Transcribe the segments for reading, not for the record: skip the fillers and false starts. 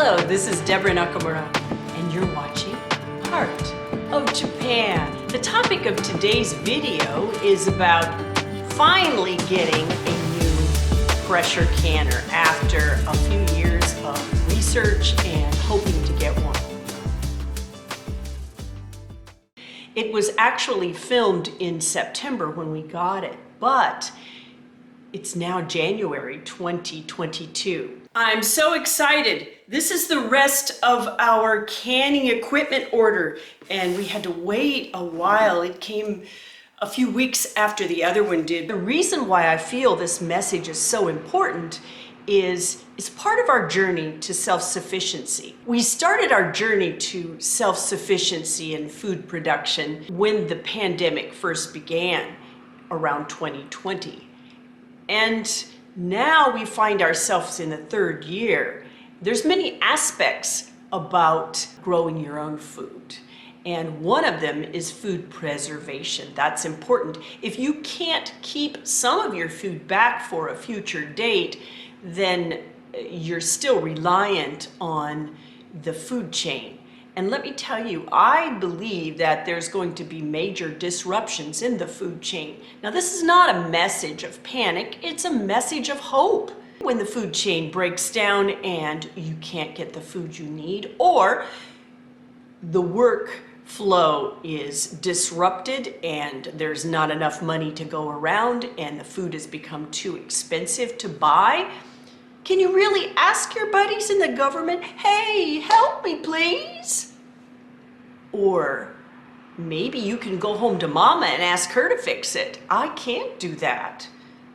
Hello, this is Deborah Nakamura, and you're watching Heart of Japan. The topic of today's video is about finally getting a new pressure canner after a few years of research and hoping to get one. It was actually filmed in September when we got it, but it's now January 2022. I'm so excited. This is the rest of our canning equipment order, and we had to wait a while. It came a few weeks after the other one did. The reason why I feel this message is so important is it's part of our journey to self-sufficiency. We started our journey to self-sufficiency in food production when the pandemic first began around 2020. And now we find ourselves in the third year. There's many aspects about growing your own food. And one of them is food preservation. That's important. If you can't keep some of your food back for a future date, then you're still reliant on the food chain. And let me tell you, I believe that there's going to be major disruptions in the food chain. Now, this is not a message of panic, it's a message of hope. When the food chain breaks down and you can't get the food you need, or the workflow is disrupted and there's not enough money to go around and the food has become too expensive to buy, can you really ask your buddies in the government, hey, help me please? Or maybe you can go home to mama and ask her to fix it. I can't do that.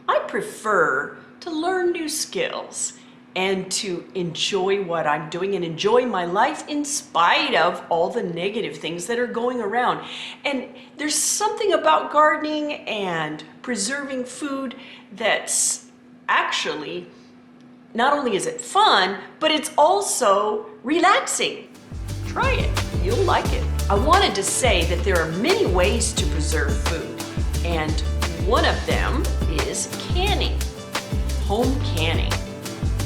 I prefer to learn new skills and to enjoy what I'm doing and enjoy my life in spite of all the negative things that are going around. And there's something about gardening and preserving food that's actually, not only is it fun, but it's also relaxing. Try it, you'll like it. I wanted to say that there are many ways to preserve food, and one of them is canning, home canning.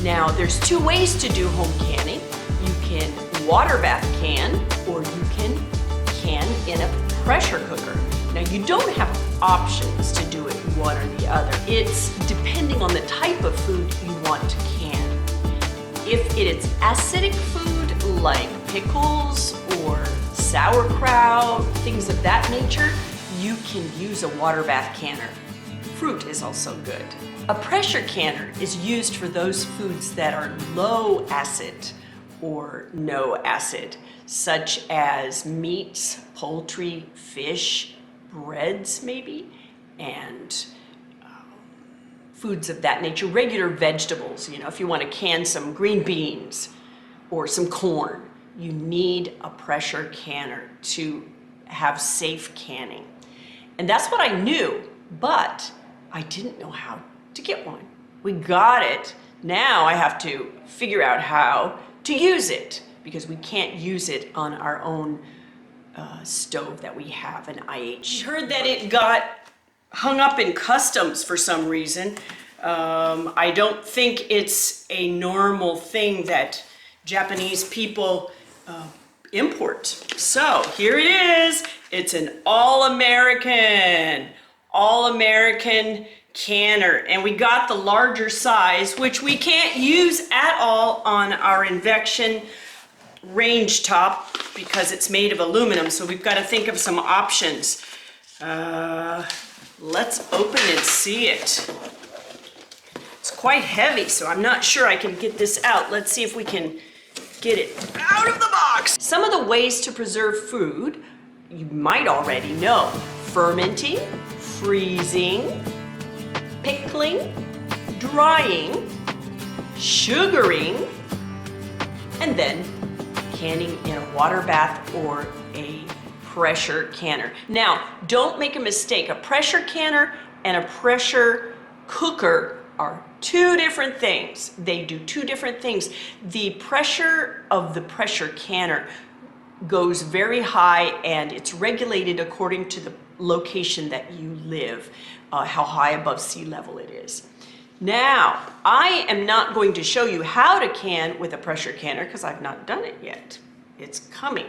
Now, there's two ways to do home canning. You can water bath can, or you can can in a pressure cooker. Now, you don't have options to do it one or the other. It's depending on the type of food you want to can. If it is acidic food like pickles or sauerkraut, things of that nature, you can use a water bath canner. Fruit is also good. A pressure canner is used for those foods that are low acid or no acid, such as meats, poultry, fish, breads maybe, and foods of that nature. Regular vegetables, if you want to can some green beans or some corn, you need a pressure canner to have safe canning. And that's what I knew, but I didn't know how to get one. We got it. Now I have to figure out how to use it, because we can't use it on our own stove that we have, an IH. Heard that it got hung up in customs for some reason. I don't think it's a normal thing that Japanese people import. So here it is. It's an all-American canner, and we got the larger size, which we can't use at all on our Invection range top because it's made of aluminum, so we've got to think of some options. Let's open and see it. It's quite heavy, so I'm not sure I can get this out. Let's see if we can get it out of the box. Some of the ways to preserve food you might already know: fermenting, freezing, pickling, drying, sugaring, and then canning in a water bath or a pressure canner. Now, don't make a mistake. A pressure canner and a pressure cooker are two different things. They do two different things. The pressure of the pressure canner goes very high, and it's regulated according to the location that you live, how high above sea level it is. Now, I am not going to show you how to can with a pressure canner because I've not done it yet. It's coming.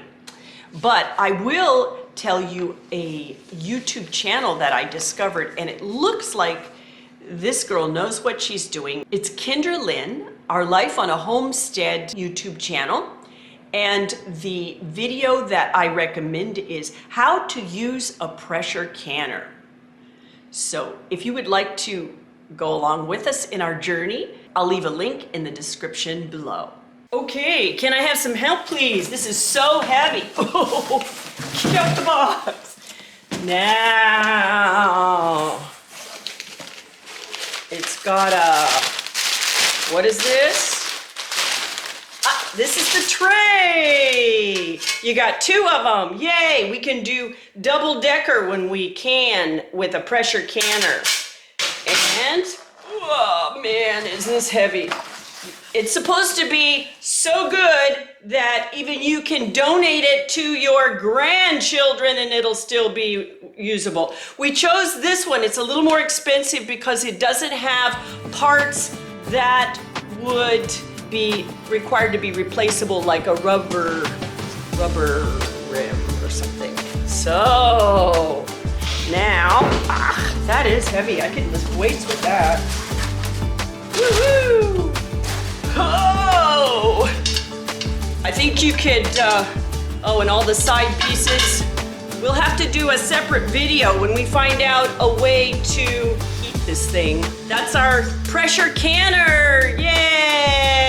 But I will tell you a YouTube channel that I discovered, and it looks like this girl knows what she's doing. It's Kendra Lynn, Our Life on a Homestead YouTube channel. And the video that I recommend is how to use a pressure canner. So if you would like to go along with us in our journey, I'll leave a link in the description below. Okay, can I have some help, please? This is so heavy. Oh, get out the box. Now, it's got a, what is this? Ah, this is the tray. You got 2 of them. Yay, we can do double decker when we can with a pressure canner. And, oh man, isn't this heavy? It's supposed to be so good that even you can donate it to your grandchildren and it'll still be usable. We chose this one. It's a little more expensive because it doesn't have parts that would be required to be replaceable, like a rubber rim or something. So now, that is heavy. I can lift weights with that. Woohoo! Oh! I think you could, oh, and all the side pieces. We'll have to do a separate video when we find out a way to heat this thing. That's our pressure canner! Yay!